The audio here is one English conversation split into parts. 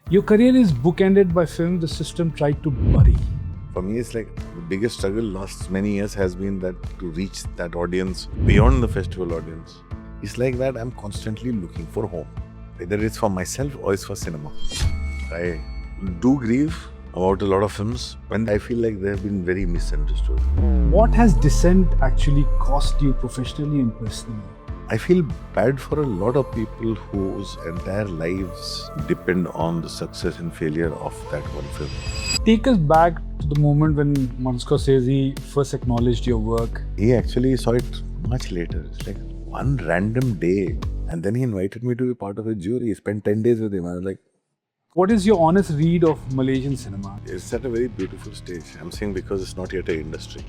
Your career is bookended by films the system tried to bury. For me, it's like the biggest struggle last many years has been that to reach that audience beyond the festival audience. It's like that I'm constantly looking for home, whether it's for myself or it's for cinema. I do grieve about a lot of films when I feel like they have been very misunderstood. What has Dissent actually cost you professionally and personally? I feel bad for a lot of people whose entire lives depend on the success and failure of that one film. Take us back to the moment when Martin Scorsese first acknowledged your work. He actually saw it much later. It's like one random day. And then he invited me to be part of a jury. He spent 10 days with him. I was like, What is your honest read of Malaysian cinema? it's at a very beautiful stage. I'm saying because it's not yet an industry.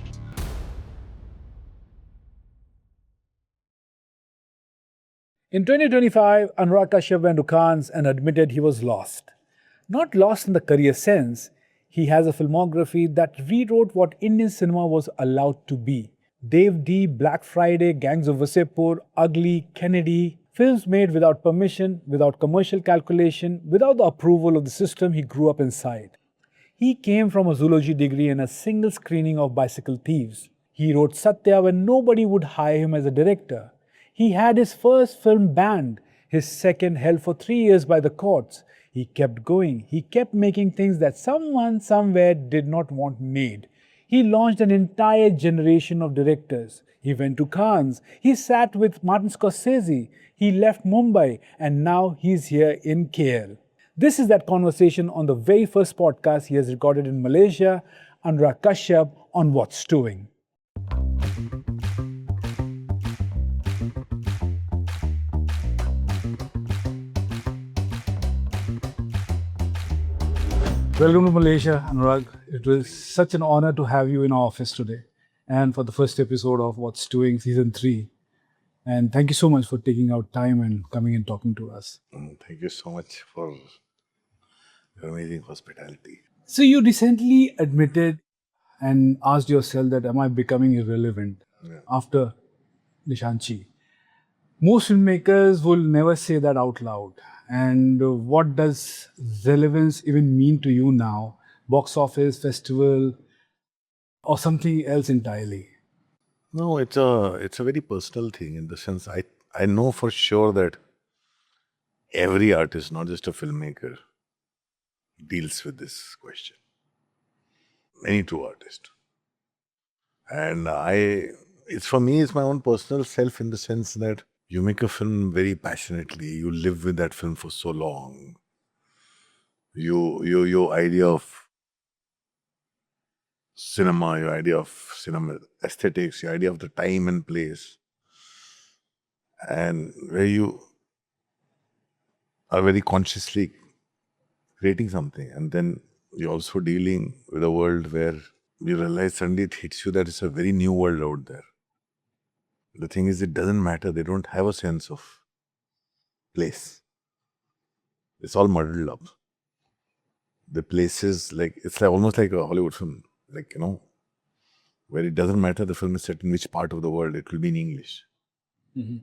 In 2025, Anurag Kashyap went to Cannes and admitted he was lost. Not lost in the career sense, he has a filmography that rewrote what Indian cinema was allowed to be. Dev D, Black Friday, Gangs of Wasseypur, Ugly, Kennedy, films made without permission, without commercial calculation, without the approval of the system he grew up inside. He came from a zoology degree and a single screening of Bicycle Thieves. He wrote Satya when nobody would hire him as a director. He had his first film banned, his second held for 3 years by the courts. He kept going. He kept making things that someone somewhere did not want made. He launched an entire generation of directors. He went to Cannes. He sat with Martin Scorsese. He left Mumbai and now he's here in KL. This is that conversation on the very first podcast he has recorded in Malaysia, Anurag Kashyap on What's Doing. Welcome to Malaysia, Anurag. It was such an honor to have you in our office today and for the first episode of What's Doing Season 3. And thank you so much for taking out time and coming and talking to us. Thank you so much for your amazing hospitality. So you recently admitted and asked yourself that am I becoming irrelevant after Nishanchi? Most filmmakers will never say that out loud. And what does relevance even mean to you now? Box office, festival, or something else entirely? No, it's a very personal thing in the sense I know for sure that every artist, not just a filmmaker, deals with this question. Any true artist. And it's for me, it's my own personal self in the sense that you make a film very passionately. You live with that film for so long. Your idea of cinema, your idea of cinema aesthetics, your idea of the time and place, and where you are very consciously creating something, and then you're also dealing with a world where you realize suddenly it hits you that it's a very new world out there. The thing is, it doesn't matter. They don't have a sense of place. It's all muddled up. The places, it's like almost like a Hollywood film, where it doesn't matter the film is set in which part of the world, it will be in English. Mm-hmm.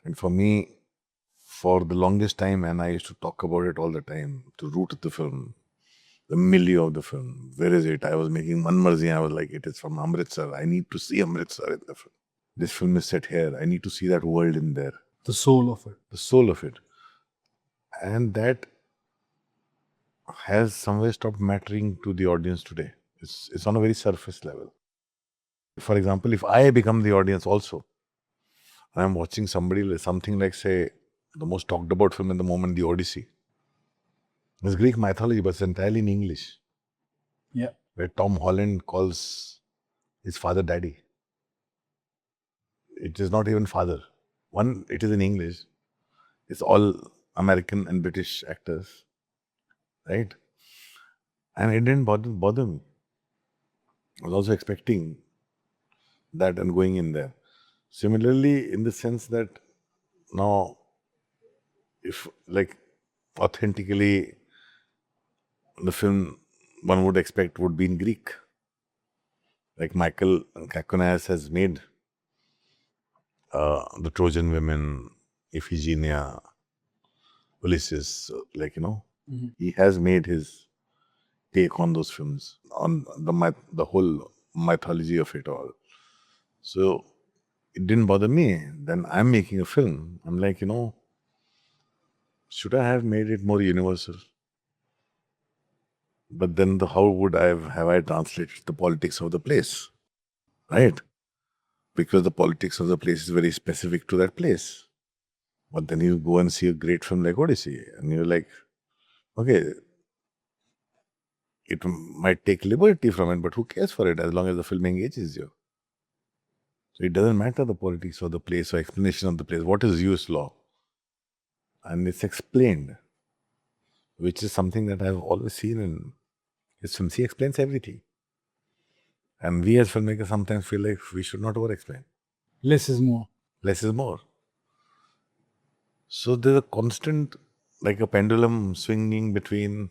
And for me, for the longest time, and I used to talk about it all the time, to root the film, the milieu of the film. Where is it? I was making Man Marzi. I was like, it is from Amritsar. I need to see Amritsar in the film. This film is set here. I need to see that world in there. The soul of it. The soul of it. And that has somewhere stopped mattering to the audience today. It's on a very surface level. For example, if I become the audience also, and I'm watching something like, say, the most talked about film in the moment, The Odyssey. It's Greek mythology, but it's entirely in English. Yeah. Where Tom Holland calls his father daddy. It is not even father. One, it is in English. It's all American and British actors. Right? And it didn't bother me. I was also expecting that and going in there. Similarly, in the sense that now, if authentically the film one would expect would be in Greek. Like Michael Kakonas has made the Trojan women, Iphigenia, Ulysses, he has made his take on those films, on the whole mythology of it all. So it didn't bother me. Then I'm making a film. I'm like, should I have made it more universal? But then how would have I translated the politics of the place, right? Because the politics of the place is very specific to that place. But then you go and see a great film like Odyssey, and you're like, okay, it might take liberty from it, but who cares for it as long as the film engages you? So it doesn't matter the politics of the place or explanation of the place. What is US law? And it's explained, which is something that I've always seen in his films. He explains everything. And we as filmmakers sometimes feel like we should not over-explain. Less is more. Less is more. So there's a constant, like a pendulum swinging between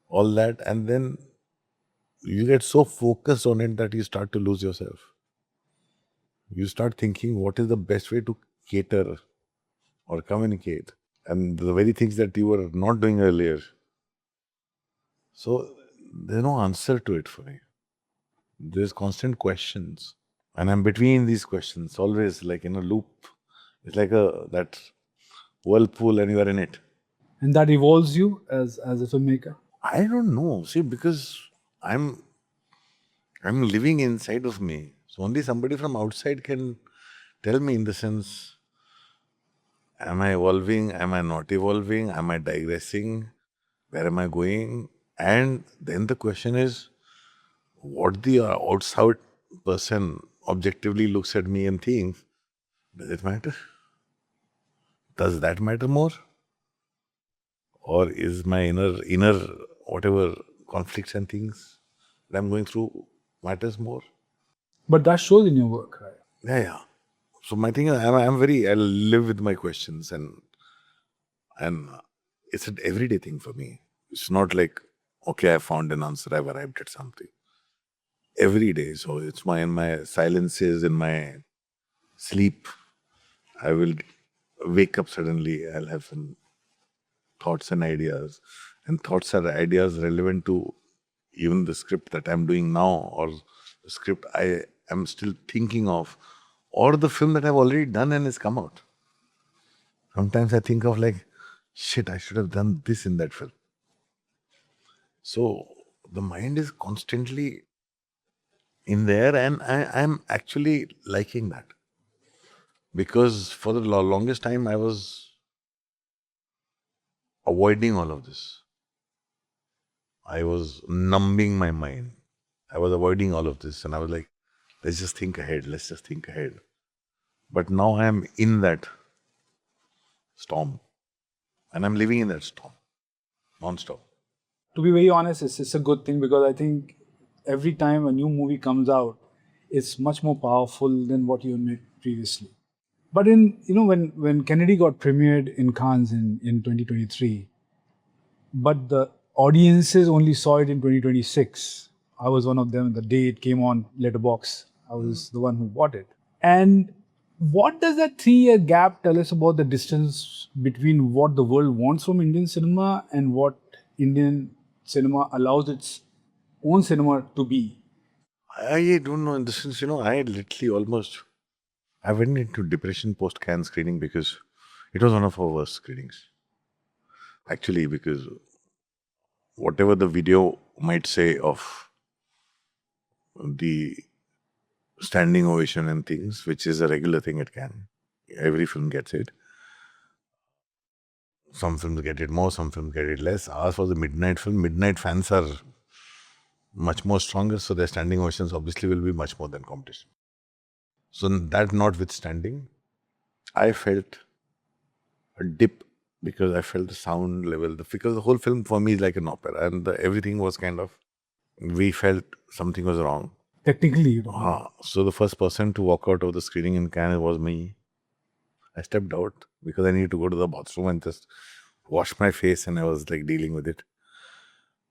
all that, and then you get so focused on it that you start to lose yourself. You start thinking, what is the best way to cater or communicate? And the very things that you were not doing earlier. So there's no answer to it for me. There's constant questions. And I'm between these questions, always like in a loop. It's like that whirlpool and you are in it. And that evolves you as a filmmaker? I don't know. See, because I'm living inside of me. So only somebody from outside can tell me, in the sense, am I evolving? Am I not evolving? Am I digressing? Where am I going? And then the question is, what the outside person objectively looks at me and thinks, does it matter? Does that matter more? Or is my inner whatever conflicts and things that I'm going through matters more? But that shows in your work, right? Yeah. So my thing is, I live with my questions, and it's an everyday thing for me. It's not like, okay, I found an answer, I've arrived at something. Every day. So it's in my silences, in my sleep, I will wake up suddenly, I'll have some thoughts and ideas. And thoughts are ideas relevant to even the script that I'm doing now, or the script I am still thinking of, or the film that I've already done and has come out. Sometimes I think of like, shit, I should have done this in that film. So the mind is constantly in there, and I'm actually liking that. Because for the longest time, I was avoiding all of this. I was numbing my mind. I was avoiding all of this, and I was like, let's just think ahead. But now I am in that storm, and I'm living in that storm, non-stop. To be very honest, it's a good thing, because I think every time a new movie comes out, it's much more powerful than what you made previously. But when Kennedy got premiered in Cannes in 2023, but the audiences only saw it in 2026. I was one of them. The day it came on Letterboxd, I was the one who bought it. And what does that 3-year gap tell us about the distance between what the world wants from Indian cinema and what Indian cinema allows its own cinema to be? I don't know, in the sense, I literally I went into depression post-Cannes screening because it was one of our worst screenings. Actually, because whatever the video might say of the standing ovation and things, which is a regular thing at Cannes, every film gets it. Some films get it more, some films get it less. Ours was a midnight film. Midnight fans are much more stronger, so their standing ovations obviously will be much more than competition. So that notwithstanding, I felt a dip, because I felt the sound level, because the whole film for me is like an opera, and everything was we felt something was wrong. Technically, So the first person to walk out of the screening in Cannes was me. I stepped out because I needed to go to the bathroom and just wash my face, and I was like dealing with it.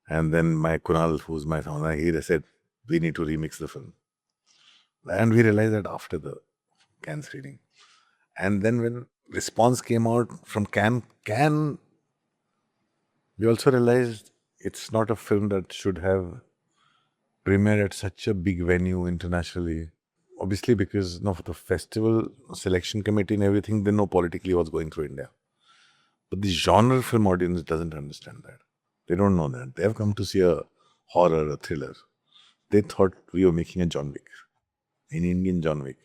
And then my Kunal, who's my sound, he said, we need to remix the film. And we realized that after the Cannes screening. And then when response came out from Cannes, we also realized it's not a film that should have premiered at such a big venue internationally. Obviously, because no, for the festival selection committee and everything, they know politically what's going through India. But the genre film audience doesn't understand that. They don't know that. They have come to see a horror, a thriller. They thought we were making a John Wick, an Indian John Wick.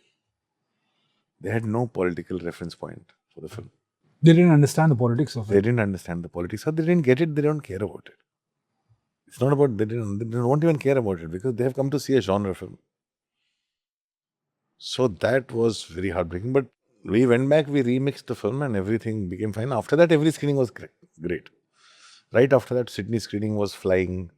They had no political reference point for the film. They didn't understand the politics of They it. didn't understand the politics. Or they didn't get it, they don't care about it. It's not about, they don't even care about it because they have come to see a genre film. So that was very heartbreaking. But we went back, we remixed the film and everything became fine. After that, every screening was great. Right after that, Sydney screening was flying.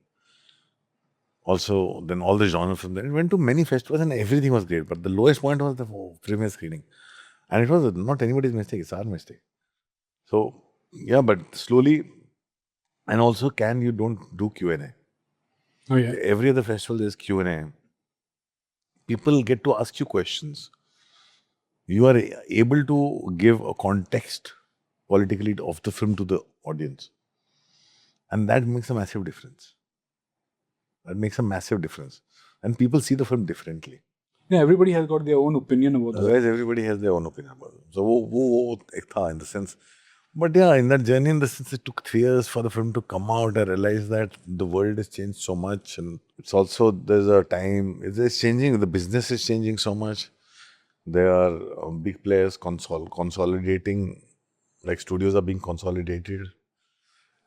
Also, then all the genre films. Then it went to many festivals and everything was great. But the lowest point was the premiere screening. And it was not anybody's mistake, it's our mistake. So, yeah, but slowly, and also you don't do Q&A. Oh yeah. Every other festival there's Q&A. People get to ask you questions. You are able to give a context politically of the film to the audience. And that makes a massive difference. That makes a massive difference. And people see the film differently. Yeah, everybody has got their own opinion about it. Otherwise, everybody has their own opinion about it. So, wo ek tha in the sense. But yeah, in that journey, in the sense, it took 3 years for the film to come out. I realized that the world has changed so much. And it's also, there's a time, it's changing, the business is changing so much. There are big players consolidating, like studios are being consolidated.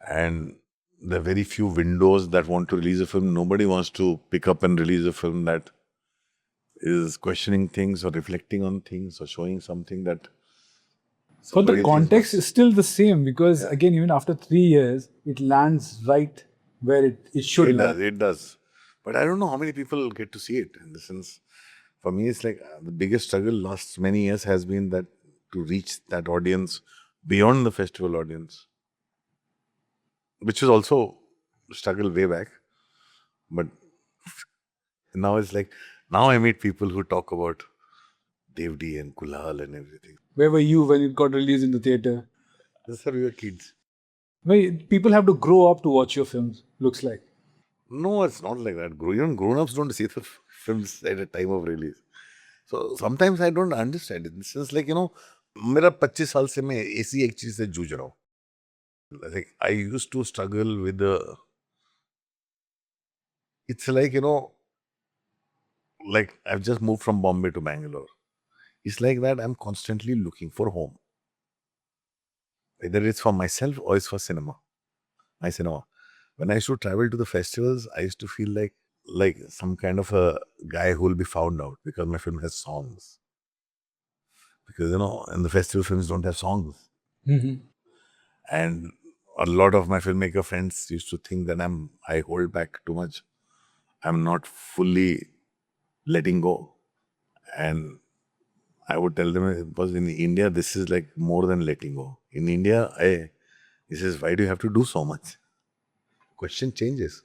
And there are very few windows that want to release a film. Nobody wants to pick up and release a film that is questioning things or reflecting on things or showing something that... But the context is still the same because again, even after 3 years, it lands right where it should land. It does. But I don't know how many people get to see it. In the sense, for me, it's like the biggest struggle last many years has been that to reach that audience beyond the festival audience, which was also a struggle way back. But now it's like, now I meet people who talk about Devdi and Kulal and everything. Where were you when it got released in the theatre? That's how we were kids. Well, people have to grow up to watch your films, looks like. No, it's not like that. Even grown-ups don't see the films at a time of release. So sometimes I don't understand it. It's just like, मेरा 25 साल से मैं ऐसी एक चीज से जूझ रहा हूँ. Like I used to struggle with the... It's like, like I've just moved from Bombay to Bangalore. It's like that I'm constantly looking for home. Either it's for myself or it's for cinema. My cinema. When I used to travel to the festivals, I used to feel like some kind of a guy who will be found out because my film has songs. Because, and the festival films don't have songs. Mm-hmm. And a lot of my filmmaker friends used to think that I hold back too much. I'm not fully letting go. And I would tell them, because in India, this is like more than letting go. In India, he says, why do you have to do so much? Question changes.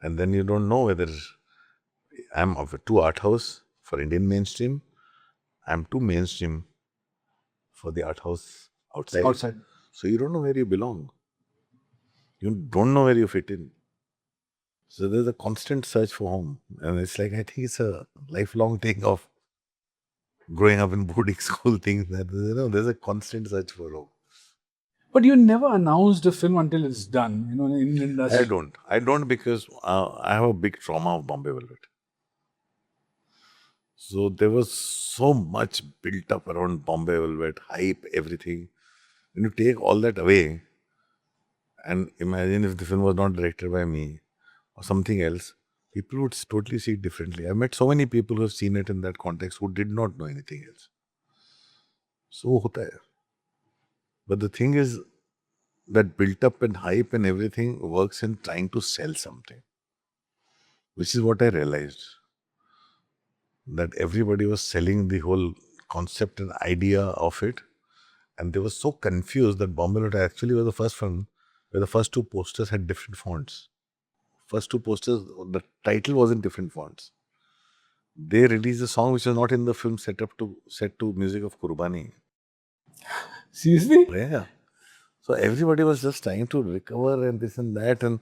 And then you don't know whether I'm too art house for Indian mainstream. I'm too mainstream for the art house outside. So you don't know where you belong. You don't know where you fit in. So there's a constant search for home. And it's like, I think it's a lifelong thing of growing up in boarding school things that, there's a constant search for home. But you never announced a film until it's done, in the industry. I don't because I have a big trauma of Bombay Velvet. So there was so much built up around Bombay Velvet, hype, everything. When you take all that away, and imagine if the film was not directed by me or something else, people would totally see it differently. I've met so many people who have seen it in that context who did not know anything else. So hota hai. But the thing is, that built up and hype and everything works in trying to sell something. Which is what I realized. That everybody was selling the whole concept and idea of it. And they were so confused that Bombay Velvet actually was the first film where the first 2 posters had different fonts. First 2 posters, the title was in different fonts. They released a song which was not in the film set to music of Kurbani. Seriously? Yeah. So everybody was just trying to recover and this and that, and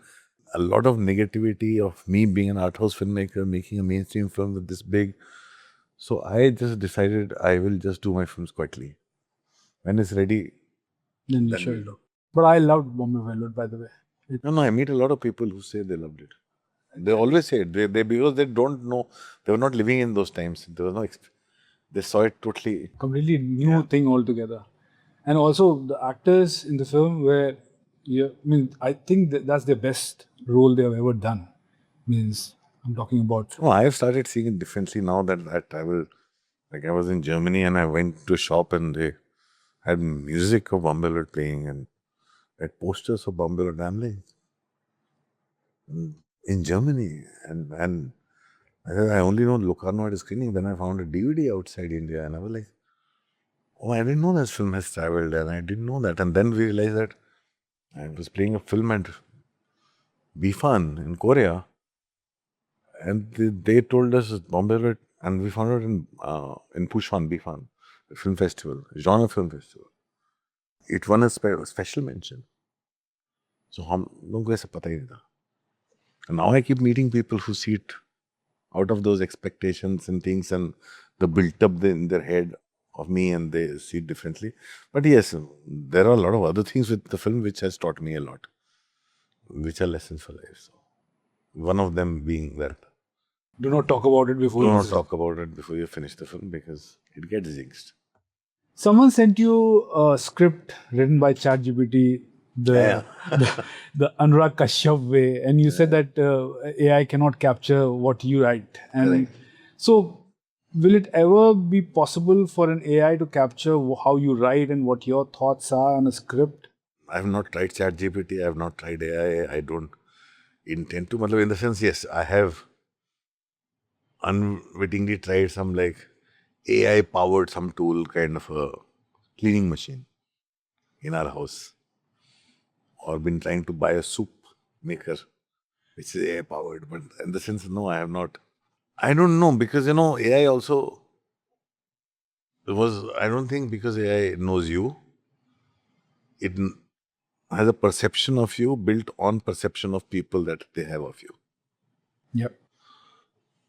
a lot of negativity of me being an art house filmmaker, making a mainstream film with this big. So I just decided I will just do my films quietly. When it's ready, Then you then shut we'll it do. off. But I loved Bombay Velvet, by the way. No, I meet a lot of people who say they loved it. They always say it. They because they don't know, they were not living in those times. There was no, they saw it totally. Completely new thing altogether. And also the actors in the film were, I think that's their best role they have ever done. Means I'm talking about. No, I have started seeing it differently now that I travel. Like I was in Germany and I went to a shop and they had music of Bombay Velvet playing and had posters of Bombay Velvet. I'm like, in Germany, and I said, I only know Locarno had a screening. Then I found a DVD outside India, and I was like, oh, I didn't know this film has traveled, and I didn't know that. And then we realized that I was playing a film at Bifan in Korea, and they told us Bombay Velvet, and we found out in Pushwan, Bifan, the film festival, genre film festival. It won a special mention. So हम लोगों को ऐसा पता ही नहीं था. And now I keep meeting people who see it out of those expectations and things and the built up in their head of me, and they see it differently. But yes, there are a lot of other things with the film which has taught me a lot, which are lessons for life. So one of them being that Do not talk about it before. do you not see. talk about it before you finish the film because it gets jinxed. Someone sent you a script written by ChatGPT, the Anurag Kashyap way, and you said that AI cannot capture what you write. And Correct. so, will it ever be possible for an AI to capture how you write and what your thoughts are on a script? I have not tried ChatGPT. I have not tried AI. I don't intend to. In the sense, yes, I have unwittingly tried some like AI powered some tool kind of a cleaning machine in our house, or been trying to buy a soup maker which is AI powered. But in the sense, no, I have not. I don't know because AI also was. I don't think because AI knows you, it has a perception of you built on perception of people that they have of you. Yep.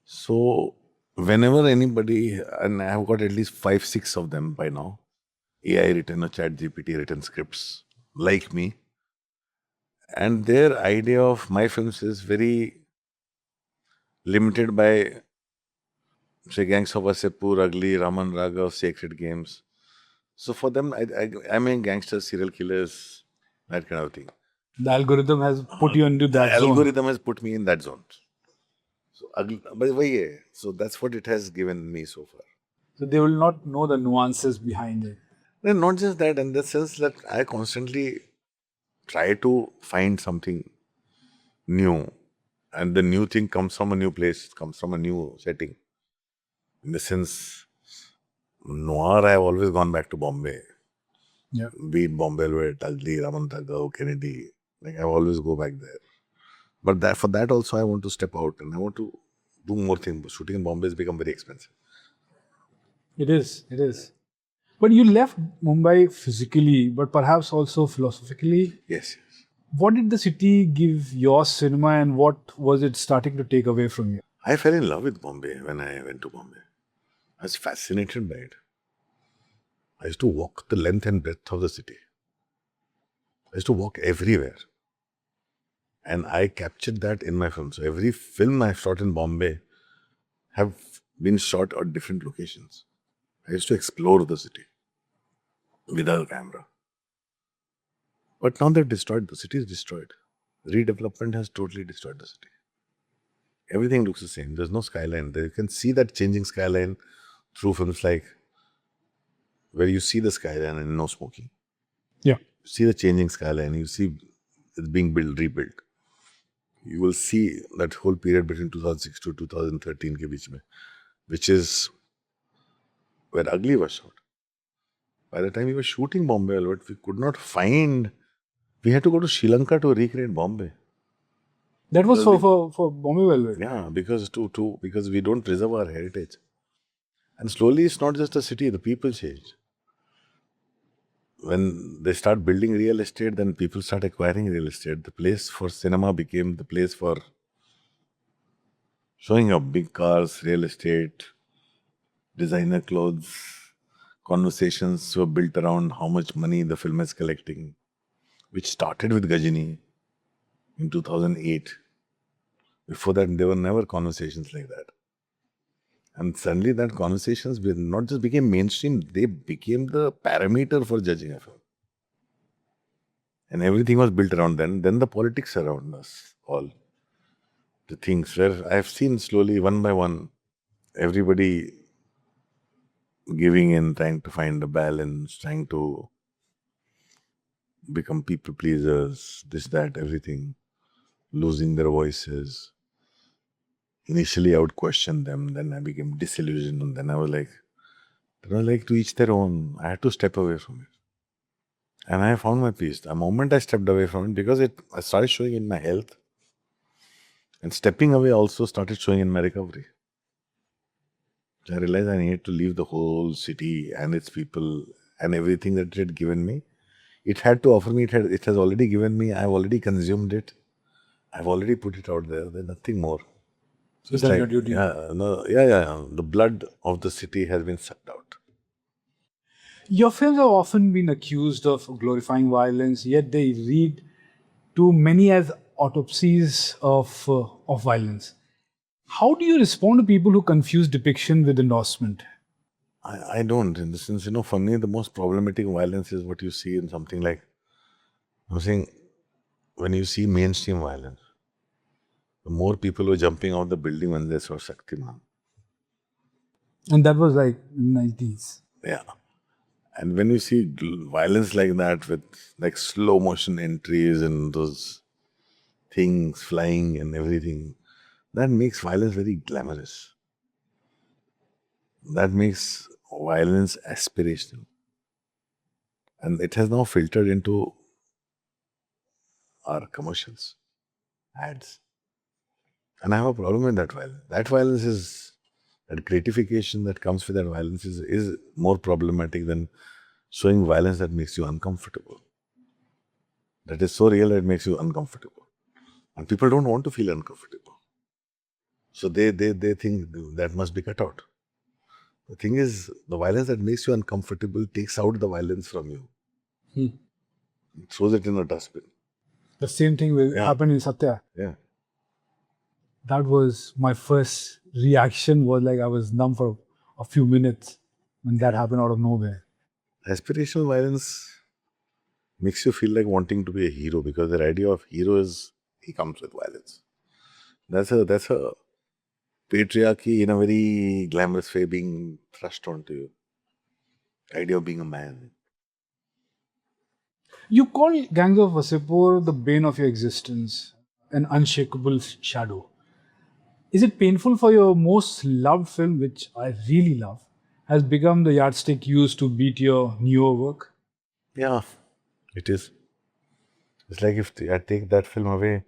So whenever anybody, and I have got at least 5, 6 of them by now, AI written or Chat GPT written scripts like me, and their idea of my films is very limited by, say, Gangs of Wasseypur, Ugly, Raman Raghav, Sacred Games. So for them, I mean gangsters, serial killers, that kind of thing. The algorithm has put you into that zone. Algorithm has put me in that zone. So ugly, but yeah, so that's what it has given me so far. So they will not know the nuances behind it. And not just that, in the sense that I constantly try to find something new, and the new thing comes from a new place, comes from a new setting. In the sense, noir, I have always gone back to Bombay. Yeah. Be it Bombay Velvet, Ugly, Raman Raghav, Kennedy. Like I always go back there. But for that also, I want to step out and I want to do more things. Shooting in Bombay has become very expensive. It is. It is. But you left Mumbai physically, but perhaps also philosophically. Yes. What did the city give your cinema, and what was it starting to take away from you? I fell in love with Bombay when I went to Bombay. I was fascinated by it. I used to walk the length and breadth of the city. I used to walk everywhere. And I captured that in my film. So every film I've shot in Bombay have been shot at different locations. I used to explore the city without a camera. But now they've destroyed, the city is destroyed. Redevelopment has totally destroyed the city. Everything looks the same. There's no skyline. You can see that changing skyline through films like where you see the skyline and no smoking. Yeah. You see the changing skyline. You see it being rebuilt. You will see that whole period between 2006 to 2013 ke beech mein, which is where Ugly was shot. By the time we were shooting Bombay Velvet, we could not find. We had to go to Sri Lanka to recreate Bombay. That was for Bombay Velvet. Yeah, because we don't preserve our heritage. And slowly, it's not just the city; the people change. when they start building real estate, then people start acquiring real estate. The place for cinema became the place for showing up big cars, real estate, designer clothes. Conversations were built around how much money the film is collecting, which started with Gajini in 2008. Before that, there were never conversations like that. And suddenly that conversations not just became mainstream, they became the parameter for judging a film. And everything was built around then the politics around us, all the things where I've seen slowly, one by one, everybody giving in, trying to find a balance, trying to become people pleasers, this, that, everything, losing their voices. Initially, I would question them, then I became disillusioned, and then I was like, to each their own. I had to step away from it. And I found my peace. The moment I stepped away from it, because I started showing in my health, and stepping away also started showing in my recovery. I realized I needed to leave the whole city and its people and everything that it had given me. It had to offer me, it has already given me, I've already consumed it. I've already put it out there. There's nothing more. So that's your duty. Yeah. The blood of the city has been sucked out. Your films have often been accused of glorifying violence, yet they read to many as autopsies of violence. How do you respond to people who confuse depiction with endorsement? I don't, in the sense, for me, the most problematic violence is what you see in something like, I'm saying, when you see mainstream violence, the more people were jumping out the building when they saw Shaktiman. And that was like 90s. Yeah. And when you see violence like that with like slow motion entries and those things flying and everything, that makes violence very glamorous. That makes violence aspirational. And it has now filtered into our commercials, ads. And I have a problem with that violence. That gratification that comes with that violence is more problematic than showing violence that makes you uncomfortable. That is so real that it makes you uncomfortable. And people don't want to feel uncomfortable. So they think that must be cut out. The thing is, the violence that makes you uncomfortable takes out the violence from you. It throws it in a dustbin. The same thing will happen in Satya. Yeah. That was my first reaction, was like I was numb for a few minutes when that happened out of nowhere. Aspirational violence makes you feel like wanting to be a hero, because their idea of hero is he comes with violence. That's a patriarchy in a very glamorous way being thrust onto you. Idea of being a man. You call Gangs of Wasseypur the bane of your existence, an unshakable shadow. Is it painful for your most loved film, which I really love, has become the yardstick used to beat your newer work? Yeah, it is. It's like if I take that film away,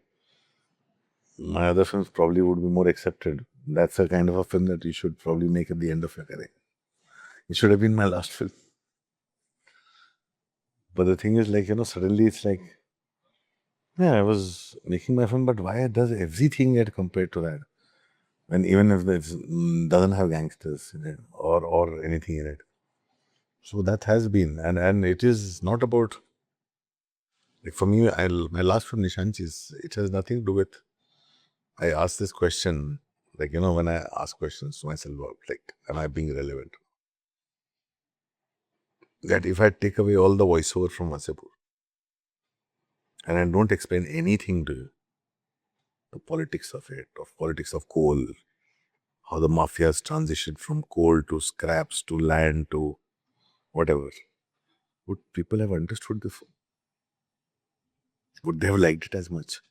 my other films probably would be more accepted. That's a kind of a film that you should probably make at the end of your career. It should have been my last film. But the thing is, like, suddenly it's like, yeah, I was making my film, but why does everything get compared to that? When even if it doesn't have gangsters in it or anything in it. So that has been, and it is not about, like for me, my last film, Nishanchis, it has nothing to do with, I asked this question, like, when I ask questions to myself, like, am I being relevant? That if I take away all the voiceover from Wasseypur, and I don't explain anything to you, the politics of it, of politics of coal, how the mafias transitioned from coal to scraps to land to whatever, would people have understood this? Would they have liked it as much?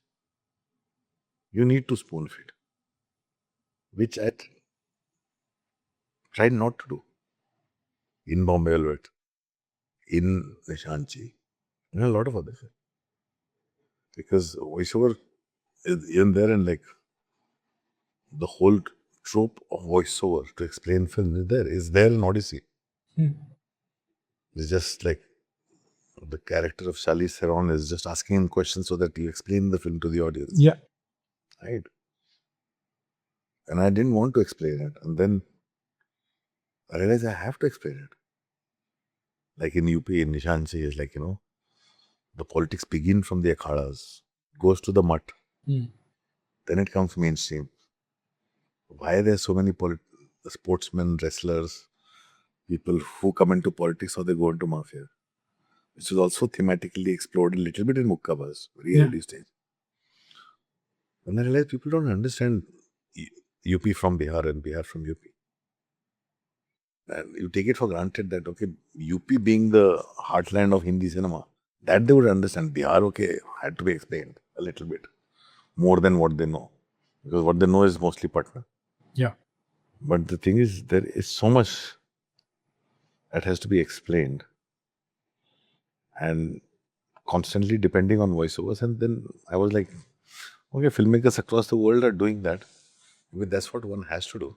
You need to spoon feed, which I tried not to do in Bombay Velvet, in Nishanchi, and a lot of others. Because voiceover is in there, and like the whole trope of voiceover to explain film is there in Odyssey. It's just like the character of Charlize Theron is just asking him questions so that he explain the film to the audience. Yeah. Right? And I didn't want to explain it. And then I realized I have to explain it. Like in UP, in Nishanchi, is like, the politics begin from the akhadas, goes to the mutt, then it comes mainstream. Why are there so many sportsmen, wrestlers, people who come into politics or they go into mafia? Which is also thematically explored a little bit in Mukkabas, very early stage. And I realized people don't understand UP from Bihar and Bihar from UP. And you take it for granted that, okay, UP being the heartland of Hindi cinema, that they would understand. Bihar, okay, had to be explained a little bit more than what they know. Because what they know is mostly Patna. Yeah. But the thing is, there is so much that has to be explained. And constantly depending on voiceovers. And then I was like, okay, filmmakers across the world are doing that. Maybe that's what one has to do.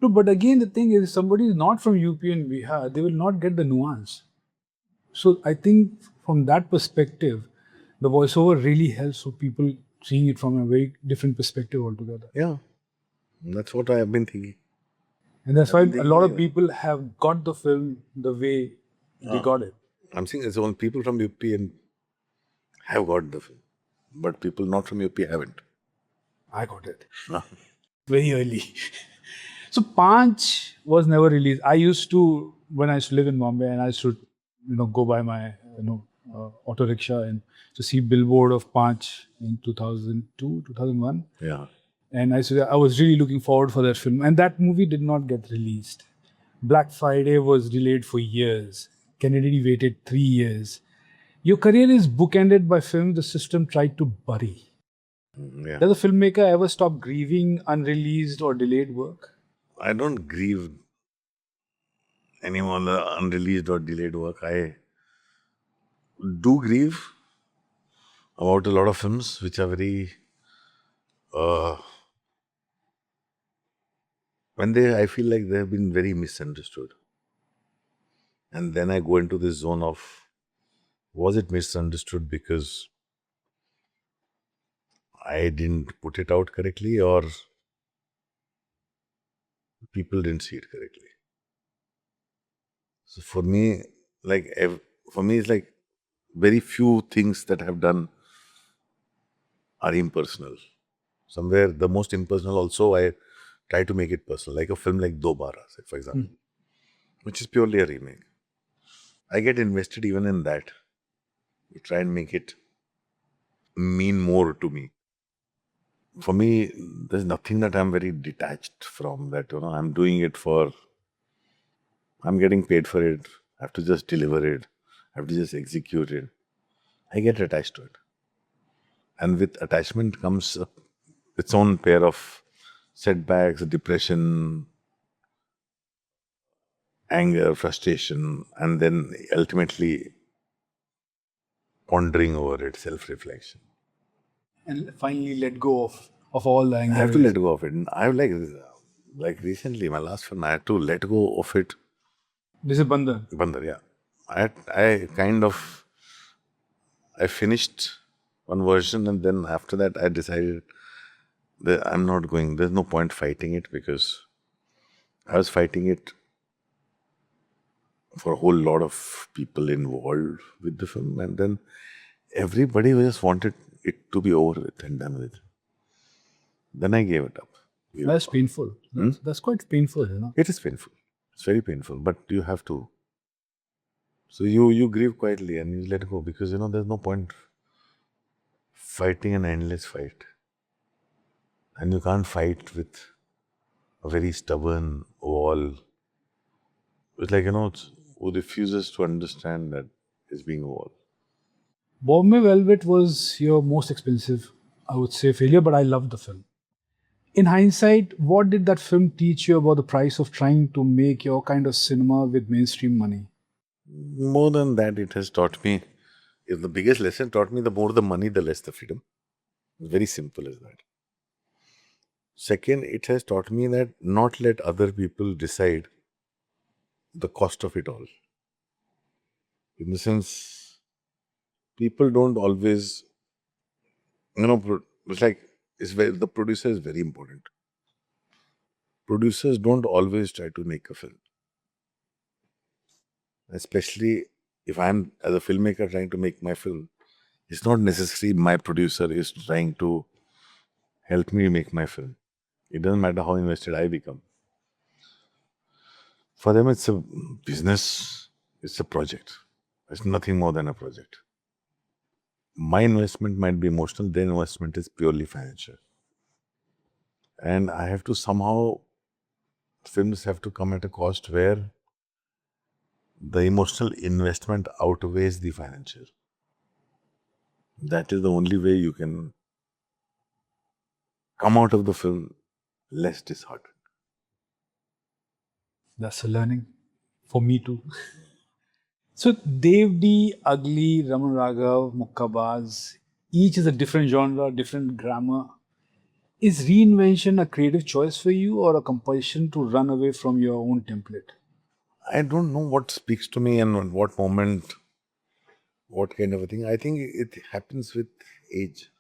No, but again, the thing is, if somebody is not from UP and Bihar, they will not get the nuance. So I think from that perspective, the voiceover really helps for people seeing it from a very different perspective altogether. Yeah, that's what I have been thinking. And that's why a lot of people have got the film the way they got it. I'm saying it's all people from UP and have got the film, but people not from UP haven't. I got it. Very early. So Panch was never released. I used to, when I used to live in Bombay, and I used to, go by my, auto rickshaw and to see billboard of Panch in 2002, 2001. Yeah. And I was really looking forward for that film. And that movie did not get released. Black Friday was delayed for years. Kennedy waited 3 years. Your career is bookended by films the system tried to bury. Yeah. Does a filmmaker ever stop grieving unreleased or delayed work? I don't grieve any more the unreleased or delayed work. I do grieve about a lot of films which are very I feel like they have been very misunderstood. And then I go into this zone of, was it misunderstood because I didn't put it out correctly or people didn't see it correctly? So for me, it's like very few things that I have done are impersonal. Somewhere the most impersonal also I try to make it personal, like a film like Dobara, for example, which is purely a remake. I get invested even in that. You try and make it mean more to me. For me, there's nothing that I'm very detached from that, I'm doing it I'm getting paid for it. I have to just deliver it. I have to just execute it. I get attached to it. And with attachment comes its own pair of setbacks, depression, anger, frustration, and then ultimately pondering over it, self-reflection. And finally let go of all the anger. I have to let go of it. I have like recently, my last film, I had to let go of it. This is Bandar. Bandar, yeah. I finished one version and then after that I decided that I'm not going, there's no point fighting it because I was fighting it for a whole lot of people involved with the film and then everybody just wanted it to be over with and done with. Then I gave it up. That's painful. That's quite painful, It is painful. It's very painful, but you have to. So you grieve quietly and you let go because, there's no point fighting an endless fight. And you can't fight with a very stubborn wall. It's like, who refuses to understand that it's being a wall. Bombay Velvet was your most expensive, I would say, failure, but I loved the film. In hindsight, what did that film teach you about the price of trying to make your kind of cinema with mainstream money? More than that, it has taught me, if the biggest lesson taught me, the more the money, the less the freedom. Very simple as that. Second, it has taught me that not let other people decide the cost of it all. In the sense, people don't always, it's like, the producer is very important. Producers don't always try to make a film. Especially if I'm, as a filmmaker, trying to make my film, it's not necessarily my producer is trying to help me make my film. It doesn't matter how invested I become. For them, it's a business, it's a project. It's nothing more than a project. My investment might be emotional, their investment is purely financial. And I have to somehow, films have to come at a cost where the emotional investment outweighs the financial. That is the only way you can come out of the film less disheartened. That's a learning for me too. So Devdi, Ugly, Raman Raghav, Mukkabaz, each is a different genre, different grammar. Is reinvention a creative choice for you or a compulsion to run away from your own template? I don't know what speaks to me and what moment, what kind of a thing. I think it happens with age.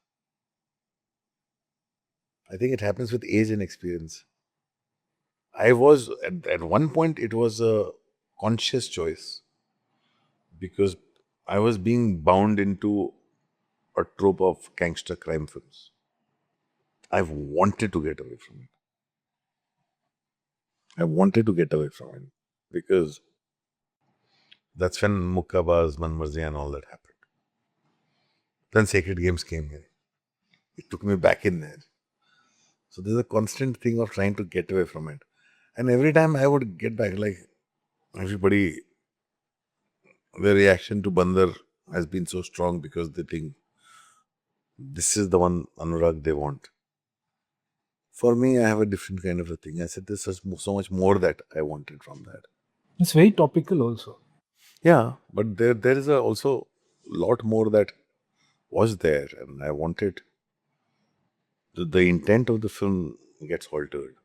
I think it happens with age and experience. I was, at one point, it was a conscious choice because I was being bound into a trope of gangster crime films. I wanted to get away from it. I wanted to get away from it because that's when Mukkabaz, Manmarzi and all that happened. Then Sacred Games came here. It took me back in there. So there's a constant thing of trying to get away from it. And every time I would get back, like everybody, the reaction to Bandar has been so strong because they think this is the one Anurag they want. For me, I have a different kind of a thing. I said there's so much more that I wanted from that. It's very topical also. Yeah, but there is also a lot more that was there, and I wanted the intent of the film gets altered.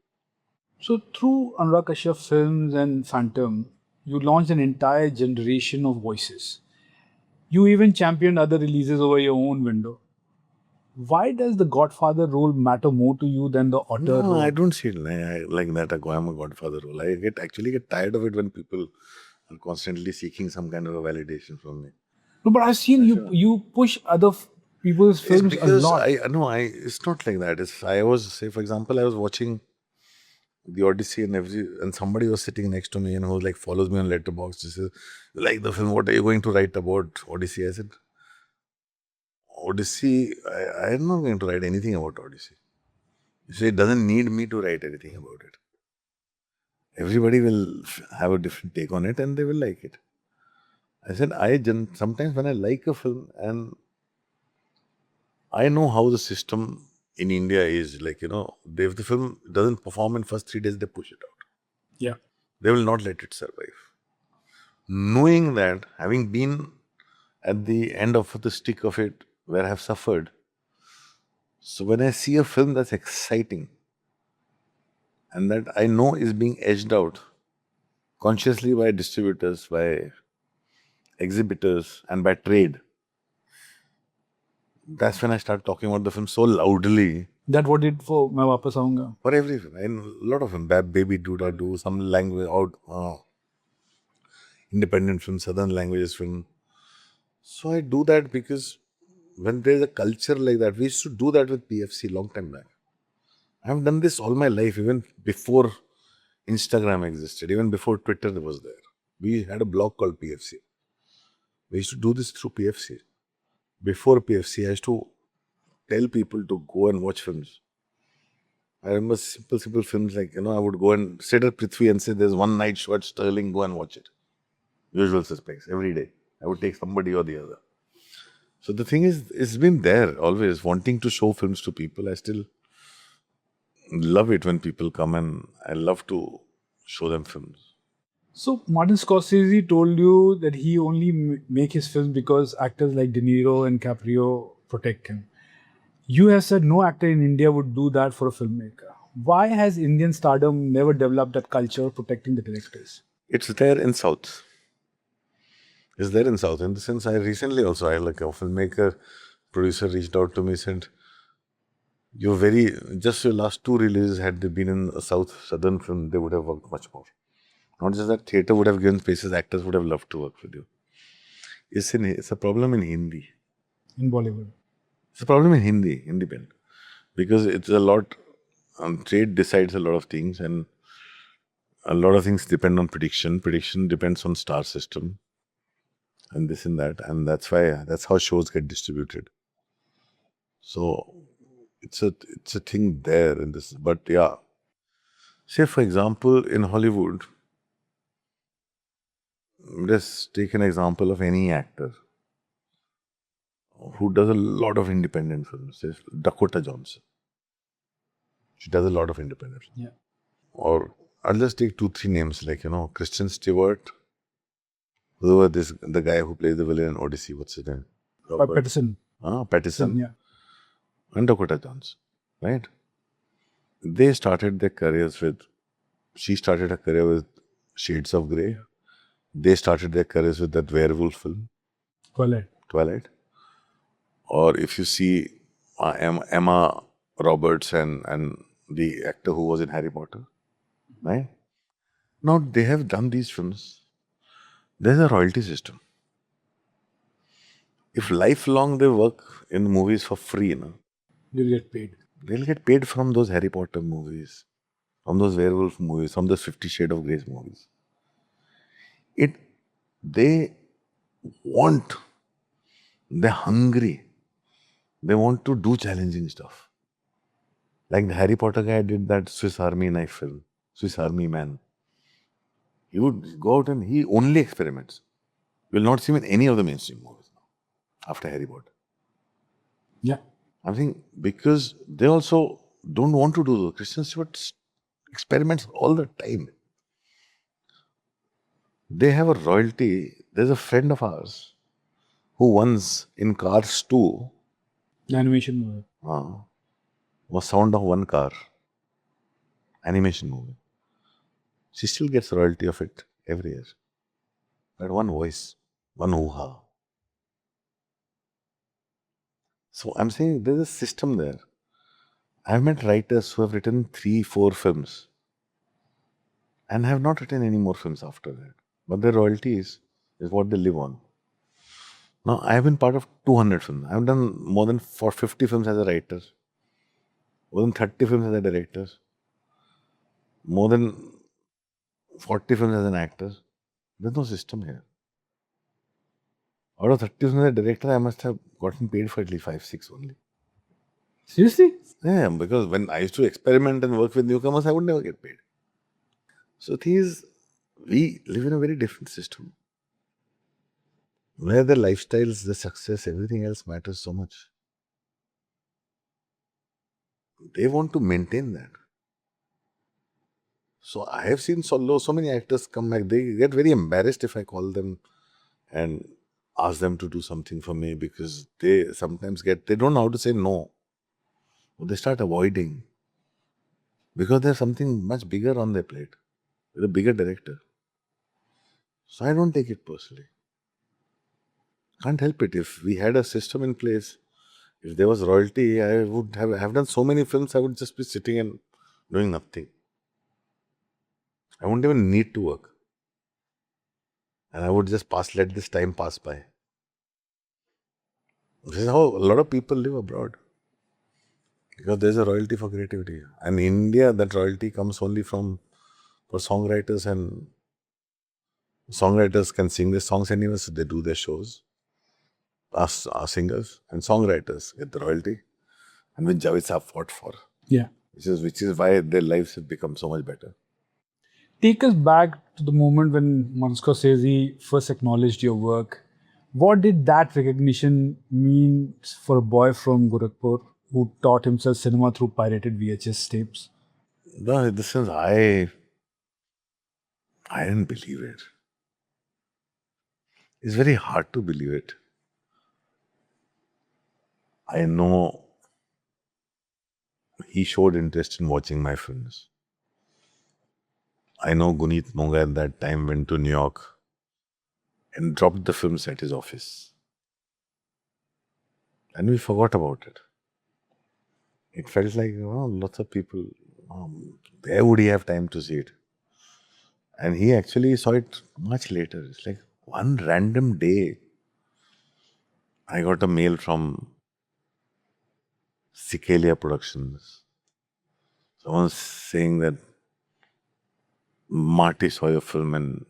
So through Anurag Kashyap films and Phantom, you launched an entire generation of voices. You even championed other releases over your own window. Why does the Godfather role matter more to you than the author No, role? I don't see it like that. I'm a Godfather role. I actually get tired of it when people are constantly seeking some kind of a validation from me. No, but I've seen you push other people's It's films a because lot. it's not like that. I was, say, for example, I was watching the Odyssey and somebody was sitting next to me and who like follows me on Letterboxd. He says, "You like the film? What are you going to write about Odyssey?" I said, "Odyssey, I'm not going to write anything about Odyssey." You say it doesn't need me to write anything about it. Everybody will have a different take on it and they will like it. I said, sometimes when I like a film and I know how the system in India is, like, if the film doesn't perform in first 3 days, they push it out. Yeah. They will not let it survive. Knowing that, having been at the end of the stick of it, where I have suffered, so when I see a film that's exciting and that I know is being edged out consciously by distributors, by exhibitors, and by trade, that's when I start talking about the film so loudly. That what it for Main Wapas Aunga. For every film, and a lot of them, Baby Dooda Do, some language out, independent film, southern languages film. So I do that because when there's a culture like that, we used to do that with PFC long time back. I've done this all my life, even before Instagram existed, even before Twitter was there. We had a blog called PFC. We used to do this through PFC. Before PFC, I used to tell people to go and watch films. I remember simple films like, I would go and sit at Prithvi and say, there's one night show at Sterling, go and watch it. Usual Suspects, every day. I would take somebody or the other. So the thing is, it's been there always, wanting to show films to people. I still love it when people come and I love to show them films. So Martin Scorsese told you that he only make his films because actors like De Niro and Caprio protect him. You have said no actor in India would do that for a filmmaker. Why has Indian stardom never developed that culture of protecting the directors? It's there in South. is there in South. In the sense, I recently also, I like a filmmaker, producer reached out to me, said, you're very, just your last two releases, had they been in a southern film, they would have worked much more. Not just that, theatre would have given spaces, actors would have loved to work with you. It's a problem in Hindi. In Bollywood. It's a problem in Hindi, independent. Because it's a lot, trade decides a lot of things, and a lot of things depend on prediction. Prediction depends on star system and this and that. And that's how shows get distributed. So it's a thing there in this. But yeah, say for example, in Hollywood, let's take an example of any actor who does a lot of independent films. Say Dakota Johnson. She does a lot of independent films. Yeah. Or I'll just take 2-3 names like, Kristen Stewart, the guy who plays the villain in Odyssey, what's his name? Patterson. Patterson. Yeah. And Dakota Johnson, right? They started their careers she started her career with Shades of Grey. They started their careers with that werewolf film, Twilight. Or if you see Emma Roberts and the actor who was in Harry Potter, right? Now they have done these films. There's a royalty system. If lifelong they work in movies for free, You'll get paid. they'll get paid from those Harry Potter movies, from those werewolf movies, from those 50 Shades of Grey movies. They're hungry. They want to do challenging stuff. Like the Harry Potter guy did that Swiss Army knife film, Swiss Army Man. He would go out and he only experiments. You will not see him in any of the mainstream movies after Harry Potter. Yeah. I think because they also don't want to do those. Kristen Stewart experiments all the time. They have a royalty. There's a friend of ours who once in Cars 2 The animation movie. was sound of one car. Animation movie. She still gets royalty of it every year. That one voice, one hoo-ha. So I'm saying there's a system there. I've met writers who have written 3-4 films and have not written any more films after that. But their royalties is what they live on. Now, I have been part of 200 films. I've done more than 50 films as a writer, more than 30 films as a director, more than 40 films as an actor. There's no system here. Out of 30 films as a director, I must have gotten paid for at least 5-6 only. Seriously? Yeah, because when I used to experiment and work with newcomers, I would never get paid. So the thing is, we live in a very different system where the lifestyles, the success, everything else matters so much. They want to maintain that. So I have seen so many actors come back. They get very embarrassed if I call them and ask them to do something for me because they sometimes they don't know how to say no. They start avoiding because there's something much bigger on their plate with a bigger director. So I don't take it personally. Can't help it. If we had a system in place, if there was royalty, I would have done so many films, I would just be sitting and doing nothing. I wouldn't even need to work. And I would just let this time pass by. This is how a lot of people live abroad. Because there's a royalty for creativity. And in India, that royalty comes only for songwriters, and songwriters can sing their songs anywhere, so they do their shows. Our singers and songwriters get the royalty, and which Javed Saab fought for. Yeah. Which is why their lives have become so much better. Take us back to the moment when Martin Scorsese first acknowledged your work. What did that recognition mean for a boy from Gorakhpur who taught himself cinema through pirated VHS tapes? No, in the sense, I didn't believe it. It's very hard to believe it. I know he showed interest in watching my films. I know Guneet Monga at that time went to New York and dropped the films at his office. And we forgot about it. It felt like, lots of people, where would he have time to see it? And he actually saw it much later. It's like one random day, I got a mail from Ciccalia Productions. Someone saying that Marty saw your film and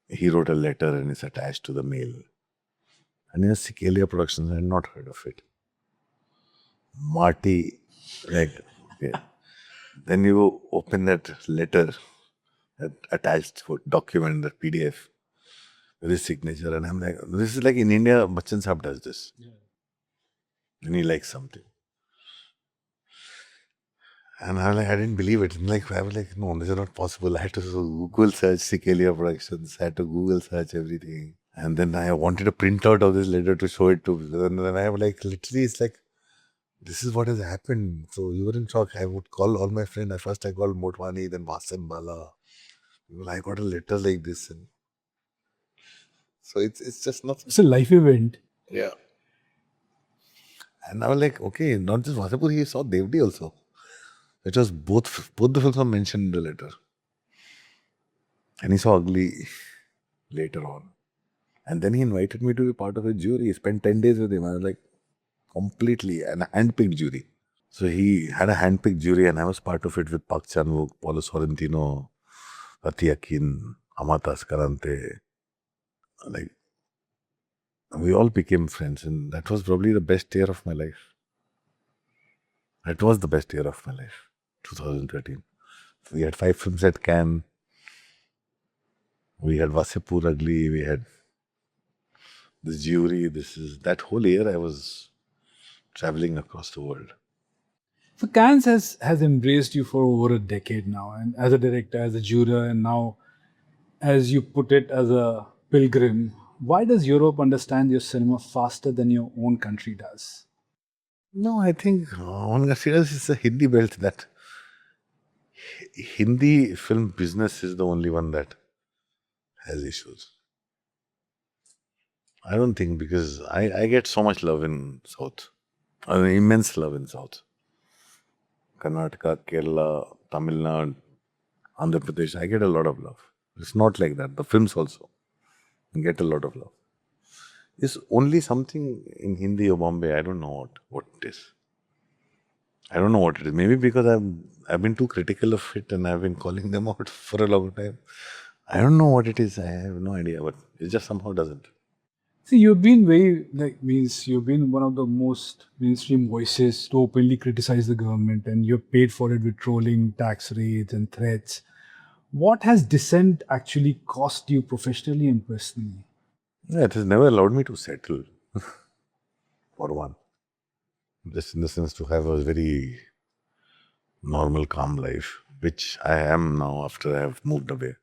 he wrote a letter and it's attached to the mail. And in Ciccalia Productions, I had not heard of it. Marty, like, yeah. Then you open that letter, that attached document, that PDF, with his signature, and I'm like, this is like in India, Bachchan Saab does this. Yeah. And he likes something. And I'm like, I didn't believe it. I was like, no, this is not possible. I had to Google search Ciccalia Productions, I had to Google search everything. And then I wanted a printout of this letter to show it to. And then I was like, literally, it's like, this is what has happened. So you were in shock. I would call all my friends. At first I called Motwani, then Vasem Bala. Well, I got a letter like this. And so it's just not. It's a life event. Yeah. And I was like, okay, not just Wasseypur, he saw Devdi also. It was both the films were mentioned in the letter. And he saw Ugly later on. And then he invited me to be part of a jury. He spent 10 days with him. I was like, completely an handpicked jury. So he had a handpicked jury and I was part of it with Park Chan-wook, Paulo Sorrentino, Ati Akin, Amata Escalante. Like, we all became friends and that was probably the best year of my life. It was the best year of my life, 2013. We had 5 films at Cannes. We had Wasseypur Ugly. We had this jury. That whole year I was traveling across the world. So Cannes has embraced you for over a decade now, and as a director, as a juror, and now, as you put it, as a pilgrim. Why does Europe understand your cinema faster than your own country does? No, I think one considers it's a Hindi belt that Hindi film business is the only one that has issues. I don't think because I get so much love in South. Immense love in South. Karnataka, Kerala, Tamil Nadu, Andhra Pradesh, I get a lot of love. It's not like that. The films also get a lot of love. It's only something in Hindi or Bombay, I don't know what it is. I don't know what it is. Maybe because I've been too critical of it and I've been calling them out for a long time. I don't know what it is. I have no idea, but it just somehow doesn't. See, you've been you've been one of the most mainstream voices to openly criticize the government, and you're paid for it with trolling, tax raids, and threats. What has dissent actually cost you professionally and personally? Yeah, it has never allowed me to settle, for one. Just in the sense to have a very normal, calm life, which I am now after I have moved away.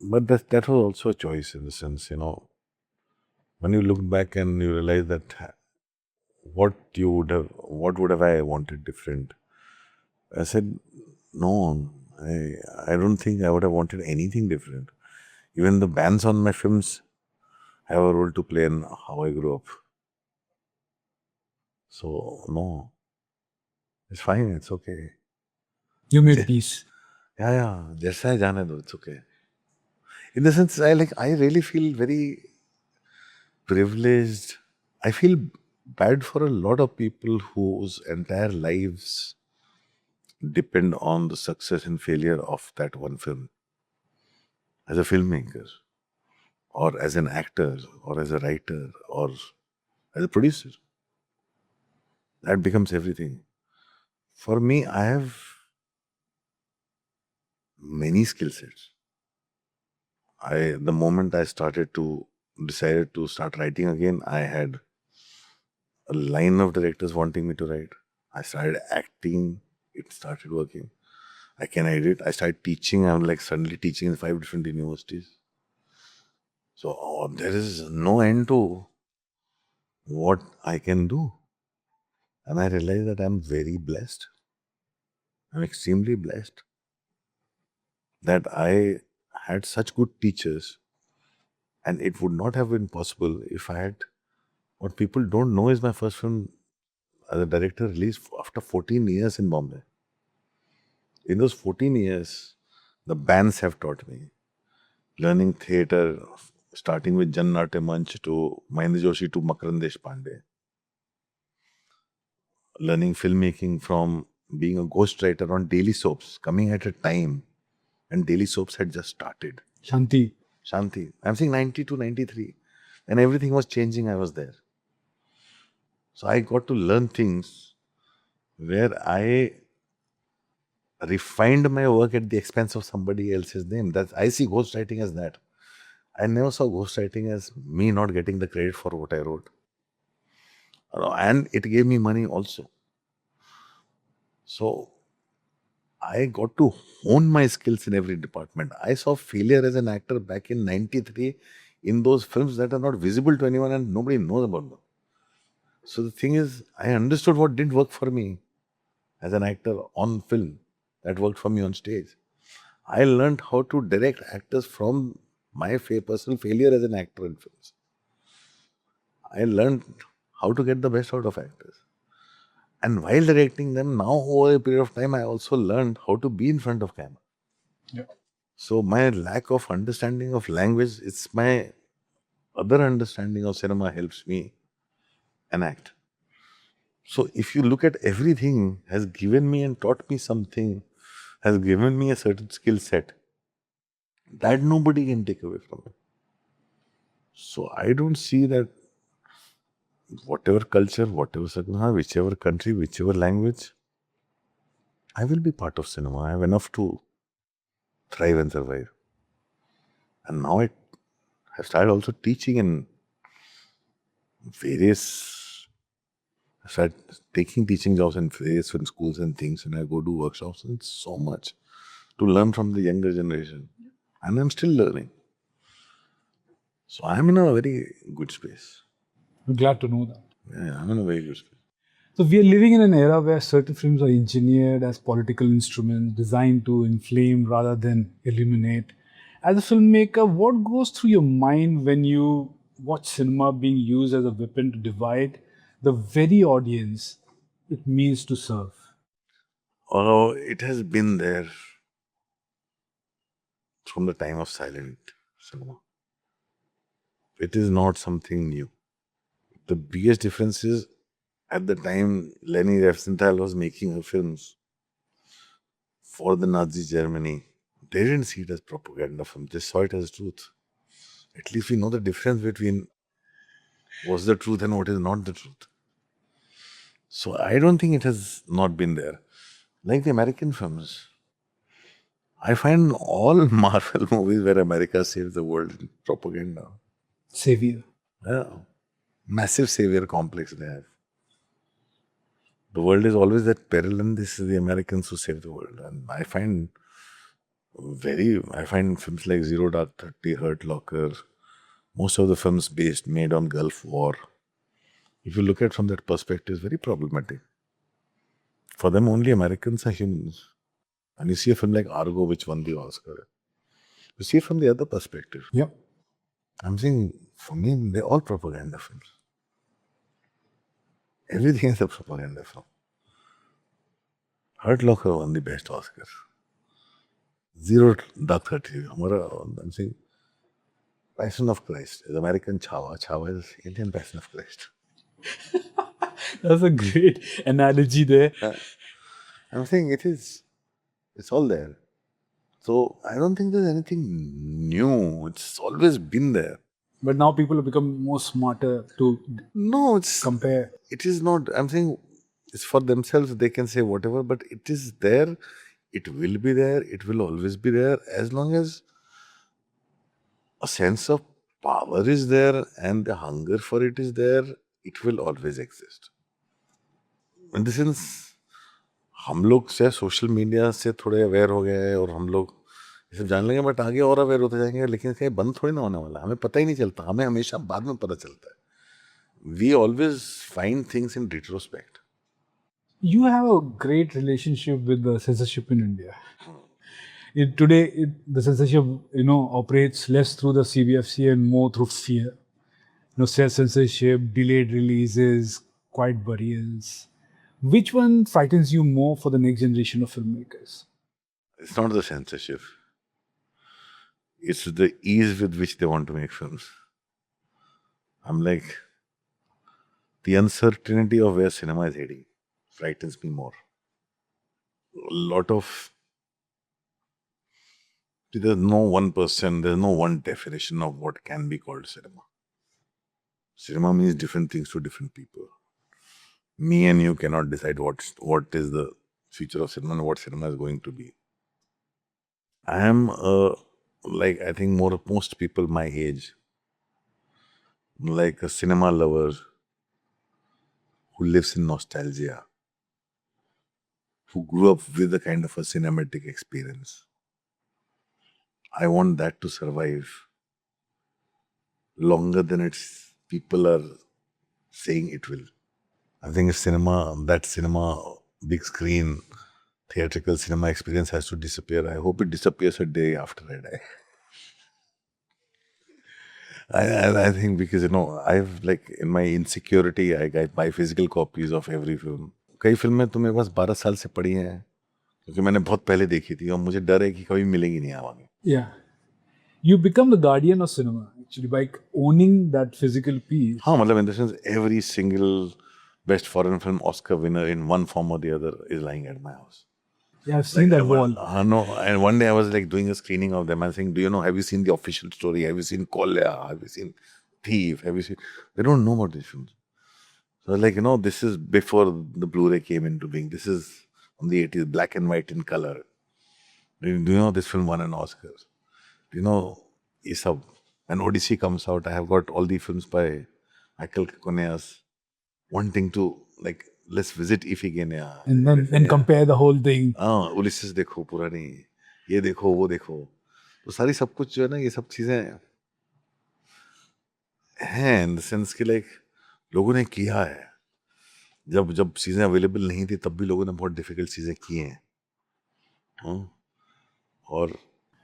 But that was also a choice in the sense, when you look back and you realize that what would have I wanted different? I said, no, I don't think I would have wanted anything different. Even the bans on my films have a role to play in how I grew up. So, no, it's fine, it's okay. You made peace. Yeah, jaisa hai jaane do, it's okay. In the sense, I really feel very privileged. I feel bad for a lot of people whose entire lives depend on the success and failure of that one film. As a filmmaker, or as an actor, or as a writer, or as a producer. That becomes everything. For me, I have many skill sets. The moment I decided to start writing again, I had a line of directors wanting me to write. I started acting, it started working. I can edit. I started teaching. I'm like suddenly teaching in 5 different universities. So there is no end to what I can do. And I realized that I'm very blessed. I'm extremely blessed. that I had such good teachers, and it would not have been possible if I had. What people don't know is my first film as a director released after 14 years in Bombay. In those 14 years, the bands have taught me. Learning theatre, starting with Jan Natya Manch to Mahendra Joshi to Makarand Deshpande. Learning filmmaking from being a ghostwriter on daily soaps, coming at a time and daily soaps had just started. Shanti. Shanti. I'm saying 90 to 93. And everything was changing, I was there. So I got to learn things where I refined my work at the expense of somebody else's name. I see ghostwriting as that. I never saw ghostwriting as me not getting the credit for what I wrote. And it gave me money also. So I got to hone my skills in every department. I saw failure as an actor back in 93 in those films that are not visible to anyone and nobody knows about them. So the thing is, I understood what didn't work for me as an actor on film that worked for me on stage. I learned how to direct actors from my personal failure as an actor in films. I learned how to get the best out of actors. And while directing them, now over a period of time, I also learned how to be in front of camera. Yeah. So my lack of understanding of language, it's my other understanding of cinema helps me enact. So if you look at everything has given me and taught me something, has given me a certain skill set that nobody can take away from me. So I don't see that whatever culture, whatever circumstance, whichever country, whichever language, I will be part of cinema. I have enough to thrive and survive. And now I have started also teaching in various, I started taking teaching jobs in various film schools and things, and I go do workshops, and it's so much to learn from the younger generation. And I'm still learning. So I'm in a very good space. I'm glad to know that. Yeah, I'm in a very good space. So we are living in an era where certain films are engineered as political instruments designed to inflame rather than illuminate. As a filmmaker, what goes through your mind when you watch cinema being used as a weapon to divide the very audience it means to serve? Although it has been there from the time of silent cinema. It is not something new. The biggest difference is at the time Leni Riefenstahl was making her films for the Nazi Germany, they didn't see it as propaganda film. They saw it as truth. At least we know the difference between what's the truth and what is not the truth. So I don't think it has not been there. Like the American films, I find all Marvel movies where America saves the world in propaganda. Savior. Yeah. Massive savior complex they have. The world is always at peril and this is the Americans who save the world. And I find films like Zero Dark 30, Hurt Locker, most of the films made on Gulf War, if you look at it from that perspective, it's very problematic. For them, only Americans are humans. And you see a film like Argo, which won the Oscar. You see it from the other perspective. Yep. I'm saying, for me, they're all propaganda films. Everything is a propaganda film. Hurt Locker won the best Oscar. Zero Dark 30. I'm saying, Passion of Christ is American Chava. Chava is Indian Passion of Christ. That's a great analogy there. I'm saying it's all there. So I don't think there's anything new. It's always been there. But now people have become more smarter to No, compare. It is not. I'm saying it's for themselves. They can say whatever, but it is there. It will be there. It will always be there as long as a sense of power is there and the hunger for it is there. It will always exist. In the sense, हम लोग से social media से थोड़े aware हो गए हैं और हम लोग ये सब जान लेंगे, बट आगे और अवेयर होते जाएंगे, लेकिन इसका बंद थोड़ी ना होने वाला है. हमें पता ही नहीं चलता, हमें हमेशा बाद में पता चलता है. We always find things in retrospect. You have a great relationship with the censorship in India. The censorship, operates less through the CBFC and more through fear. Self-censorship, delayed releases, quiet burials. Which one frightens you more for the next generation of filmmakers? It's not the censorship. It's the ease with which they want to make films. I'm like, the uncertainty of where cinema is heading frightens me more. A lot of there's no one person, there's no one definition of what can be called cinema. Cinema means different things to different people. Me and you cannot decide what is the future of cinema and what cinema is going to be. I am I think most people my age, like a cinema lover who lives in nostalgia, who grew up with a kind of a cinematic experience. I want that to survive longer than its people are saying it will. I think that cinema, big screen, theatrical cinema experience has to disappear. I hope it disappears a day after I die. I think because, I've in my insecurity, I buy physical copies of every film. कई फिल्में तो मेरे पास 12 साल से पड़ी हैं क्योंकि मैंने बहुत पहले देखी थी और मुझे डर है कि कभी मिलेंगी नहीं आगे. Yeah. You become the guardian of cinema, actually, by owning that physical piece. हाँ, मतलब in the sense, every single best foreign film Oscar winner in one form or the other is lying at my house. Yeah, I've seen that wall. No, and one day I was doing a screening of them. I was saying, have you seen The Official Story? Have you seen Kolya? Have you seen Thief? Have you seen? They don't know about these films. So this is before the Blu-ray came into being. This is from the 80s, black and white in color. Do you know this film won an Oscar? Do you know Isab? When Odyssey comes out, I have got all the films by Michael Koneas wanting to let's visit Iphigenia. And then compare the whole thing. Ulysses देखो पुरानी, ये देखो वो देखो, तो सारी सब कुछ जो है ना, ये सब चीजें हैं इन द सेंस कि लोगों ने किया है. जब चीजें अवेलेबल नहीं थी तब भी लोगों ने बहुत डिफिकल्ट चीजें की हैं. और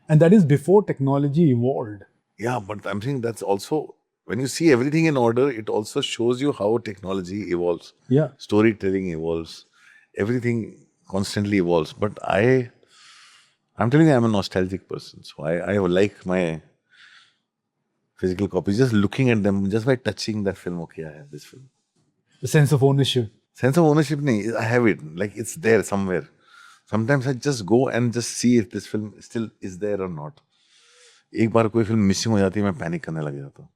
And that is before technology evolved. Yeah, but I'm saying that's also, when you see everything in order, it also shows you how technology evolves. Yeah. Storytelling evolves. Everything constantly evolves. But I'm telling you, I'm a nostalgic person. So I like my physical copies. Just looking at them, just by touching that film, okay, I have this film. The sense of ownership. Sense of ownership, nahi, I have it. It's there somewhere. Sometimes I just go and just see if this film still is there or not. एक बार कोई film missing हो जाती है, मैं panic करने लग जाता हूँ.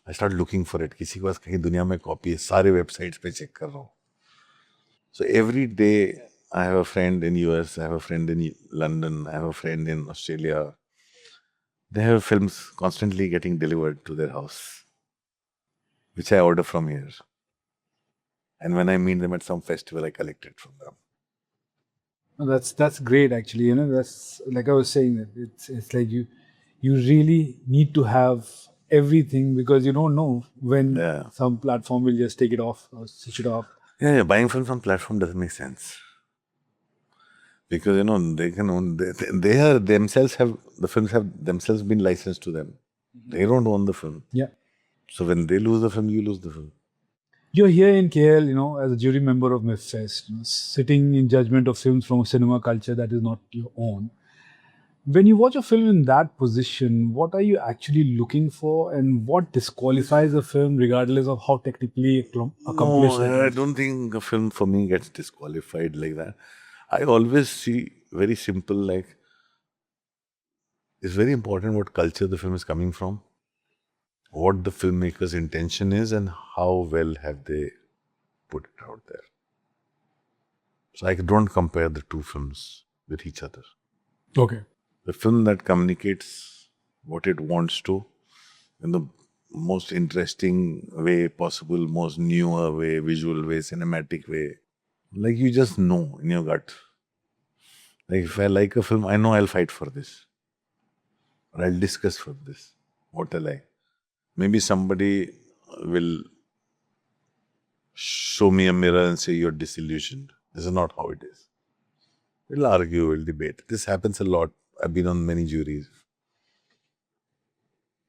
I start looking for it. किसी के पास कहीं दुनिया में कॉपी है, सारे वेबसाइट्स पे चेक कर रहा हूँ. So every day I have a friend in US, I have a friend in London, I have a friend in Australia. They have films constantly getting delivered to their house, which I order from here. And when I meet them at some festival, I collect it from them. That's great, actually. That's like I was saying, that it's like you really need to have everything, because you don't know when some platform will just take it off or switch it off. Yeah, buying films on platform doesn't make sense. Because they can own, they are themselves have, the films have themselves been licensed to them. Mm-hmm. They don't own the film. Yeah. So when they lose the film, you lose the film. You're here in KL, as a jury member of MIFFEST, sitting in judgment of films from a cinema culture that is not your own. When you watch a film in that position, what are you actually looking for, and what disqualifies a film regardless of how technically accomplished it is? I don't think a film for me gets disqualified like that. I always see very simple, it's very important what culture the film is coming from, what the filmmaker's intention is, and how well have they put it out there. So I don't compare the two films with each other. Okay. The film that communicates what it wants to in the most interesting way possible, most newer way, visual way, cinematic way. You just know in your gut. If I like a film, I know I'll fight for this. Or I'll discuss for this. What I like. Maybe somebody will show me a mirror and say, you're disillusioned. This is not how it is. We'll argue, we'll debate. This happens a lot I've been on many juries.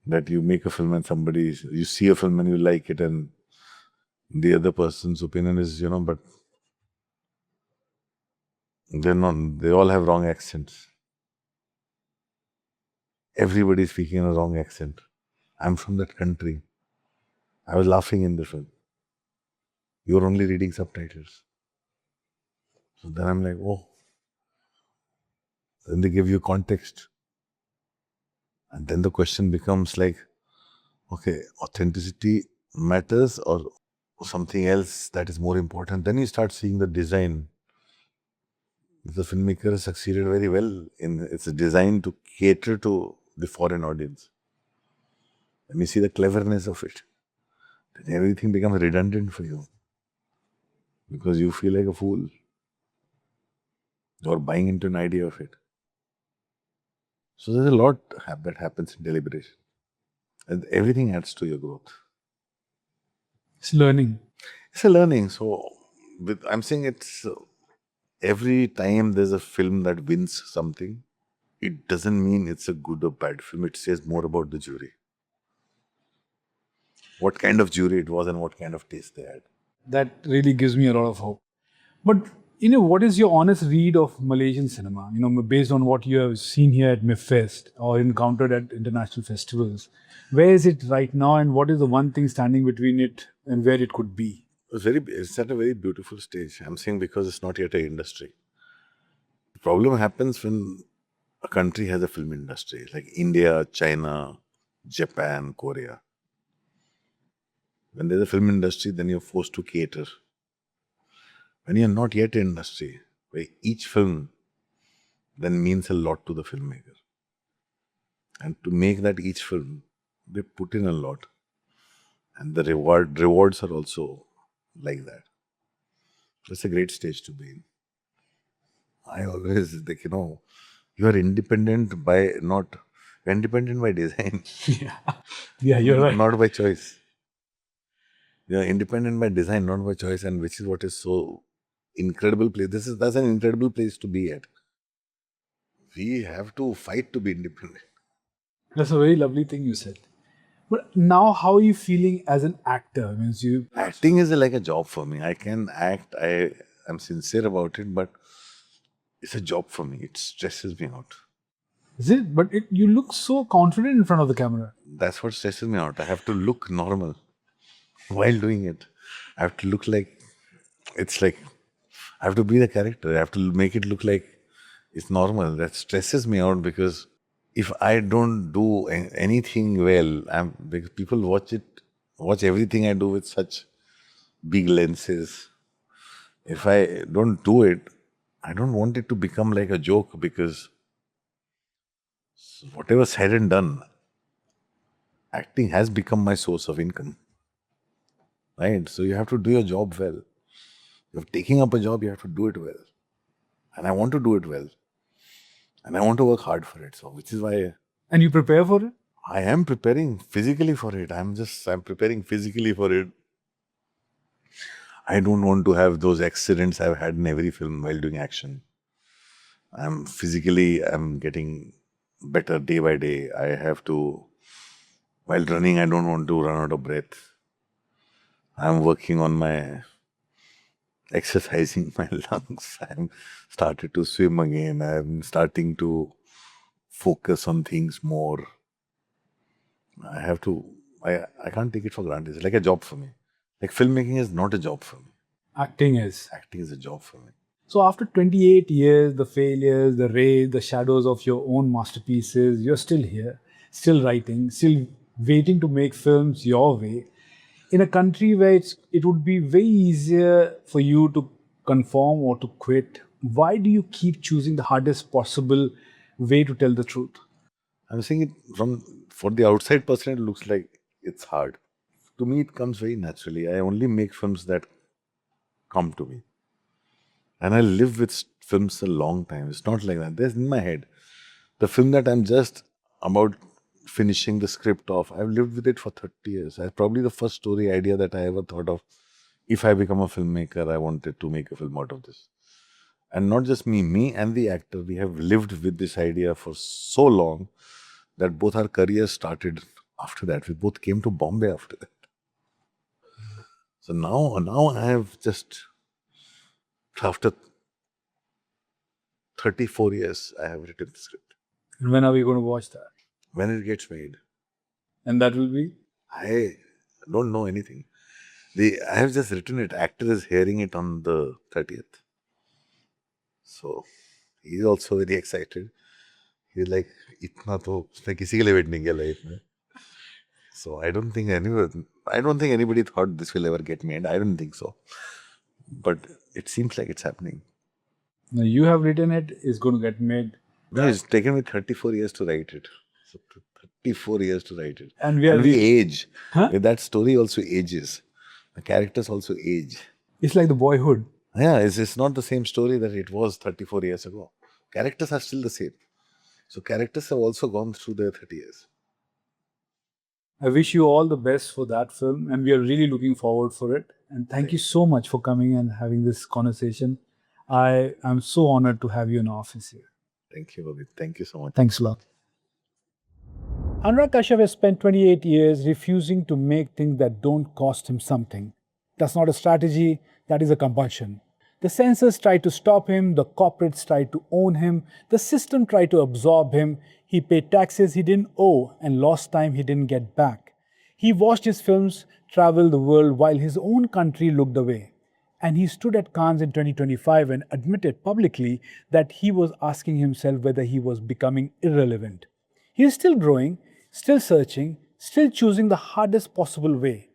That you make a film and you see a film and you like it, and the other person's opinion is, but they're not, they all have wrong accents. Everybody's speaking in a wrong accent. I'm from that country. I was laughing in the film. You're only reading subtitles. So then I'm like, oh. Then they give you context. And then the question becomes like, okay, authenticity matters or something else that is more important. Then you start seeing the design. The filmmaker has succeeded very well in its design to cater to the foreign audience. When you see the cleverness of it, then everything becomes redundant for you. Because you feel like a fool. You're buying into an idea of it. So there's a lot that happens in deliberation. And everything adds to your growth. It's learning. It's a learning. So I'm saying it's every time there's a film that wins something, it doesn't mean it's a good or bad film. It says more about the jury. What kind of jury it was and what kind of taste they had. That really gives me a lot of hope. But, what is your honest read of Malaysian cinema? Based on what you have seen here at MIFFEST or encountered at international festivals. Where is it right now, and what is the one thing standing between it and where it could be? It's at a very beautiful stage. I'm saying because it's not yet an industry. The problem happens when a country has a film industry, like India, China, Japan, Korea. When there's a film industry, then you're forced to cater. When you're not yet an industry, where each film then means a lot to the filmmaker. And to make that each film, they put in a lot. And the rewards are also like that. That's a great stage to be in. I always think, you are independent by design. Yeah, you're right. Not by choice. You are independent by design, not by choice, and which is what is so incredible place. That's an incredible place to be at. We have to fight to be independent. That's a very lovely thing you said. But now, how are you feeling as an actor? Acting is like a job for me. I can act. I am sincere about it, but it's a job for me. It stresses me out. Is it? But you look so confident in front of the camera. That's what stresses me out. I have to look normal while doing it. I have to look like, it's like, I have to be the character. I have to make it look like it's normal. That stresses me out because if I don't do anything well, because people watch everything I do with such big lenses. If I don't do it, I don't want it to become like a joke because whatever said and done, acting has become my source of income. Right? So you have to do your job well. If you're taking up a job, you have to do it well. And I want to do it well. And I want to work hard for it. So which is why. And you prepare for it? I am preparing physically for it. I'm preparing physically for it. I don't want to have those accidents I've had in every film while doing action. I'm getting better day by day. While running, I don't want to run out of breath. I'm working on exercising my lungs. I'm started to swim again. I'm starting to focus on things more. I can't take it for granted. It's like a job for me. Like filmmaking is not a job for me. Acting is. Acting is a job for me. So after 28 years, the failures, the rage, the shadows of your own masterpieces, you're still here, still writing, still waiting to make films your way. In a country where it would be very easier for you to conform or to quit, why do you keep choosing the hardest possible way to tell the truth? I'm saying it for the outside person, it looks like it's hard. To me, it comes very naturally. I only make films that come to me. And I live with films a long time. It's not like that. There's in my head. The film that I'm just about finishing the script of, I've lived with it for 30 years. That's probably the first story idea that I ever thought of. If I become a filmmaker, I wanted to make a film out of this. And not just me and the actor, we have lived with this idea for so long that both our careers started after that. We both came to Bombay after that. So now I have just, after 34 years, I have written the script. And when are we going to watch that? When it gets made, And that will be? I don't know anything. I have just written it. Actor is hearing it on the 30th. So he's also very excited. He's like, "Itna to usne kisi ke liye wait nahi kiya life mein." So I don't think anybody thought this will ever get made. I don't think so. But it seems like it's happening. Now you have written it, it's going to get made. No, it's taken me 34 years to write it. So 34 years to write it. And we age. Huh? That story also ages. The characters also age. It's like the boyhood. Yeah, it's not the same story that it was 34 years ago. Characters are still the same. So characters have also gone through their 30 years. I wish you all the best for that film, and we are really looking forward for it. And thank you so much for coming and having this conversation. I am so honored to have you in our office here. Thank you, Abid. Thank you so much. Thanks a lot. Anurag Kashyap has spent 28 years refusing to make things that don't cost him something. That's not a strategy, that is a compulsion. The censors tried to stop him, the corporates tried to own him, the system tried to absorb him. He paid taxes he didn't owe and lost time he didn't get back. He watched his films travel the world while his own country looked away. And he stood at Cannes in 2025 and admitted publicly that he was asking himself whether he was becoming irrelevant. He is still growing, still searching, still choosing the hardest possible way.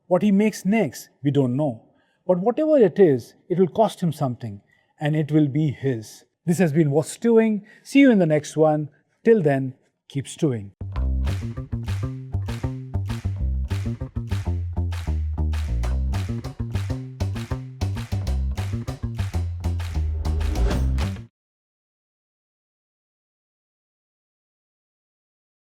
What he makes next, we don't know. But whatever it is, it will cost him something, and it will be his. This has been What's Stewing. See you in the next one. Till then, keep stewing.